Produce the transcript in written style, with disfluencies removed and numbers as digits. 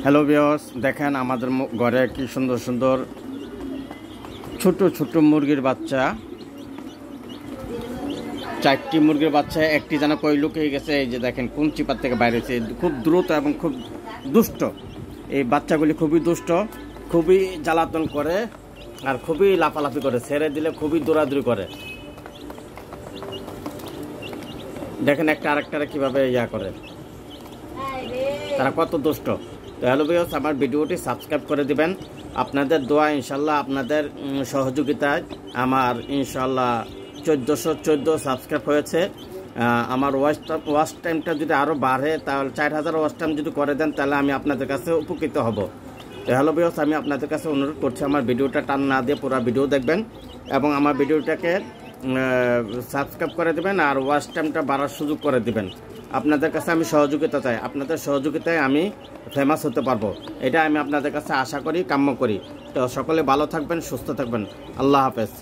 Hello viewers, দেখেন আমাদের ঘরে কি সুন্দর সুন্দর ছোট ছোট মুরগির বাচ্চা। 4টি মুরগির বাচ্চা, একটি যেন কই লুকিয়ে গেছে। এই যে দেখেন কোন চিপার থেকে বাইরে হয়েছে, খুব দ্রুত এবং খুব দুষ্ট। এই বাচ্চাগুলি খুবই দুষ্ট, খুবই জ্বালাতন করে আর খুবই লাফালাফি করে, ছেড়ে দিলে খুবই দৌড়াদৌড়ি করে। দেখেন একটা আরেকটারে কিভাবে করে, তারা কত দুষ্ট। তো হ্যালো ভিউয়ার্স, আমার ভিডিওটি সাবস্ক্রাইব করে দিবেন। আপনাদের দোয়া, ইনশাল্লাহ আপনাদের সহযোগিতায় আমার ইনশাল্লাহ 1414 সাবস্ক্রাইব হয়েছে। আমার ওয়াচ টাইমটা যদি আরও বাড়ে, তাহলে 4000 ওয়াচ টাইম যদি করে দেন, তাহলে আমি আপনাদের কাছে উপকৃত হব। তো হ্যালো ভিউয়ার্স, আমি আপনাদের কাছে অনুরোধ করছি, আমার ভিডিওটা টান না দিয়ে পুরো ভিডিও দেখবেন এবং আমার ভিডিওটাকে সাবস্ক্রাইব করে দেবেন আর ওয়াচ টাইমটা বাড়ার সুযোগ করে দিবেন। আপনাদের কাছে আমি সহযোগিতা চাই, আপনাদের সহযোগিতায় আমি ফেমাস হতে পারবো, এটা আমি আপনাদের কাছে আশা করি, কাম্য করি। তো সকলে ভালো থাকবেন, সুস্থ থাকবেন। আল্লাহ হাফেজ।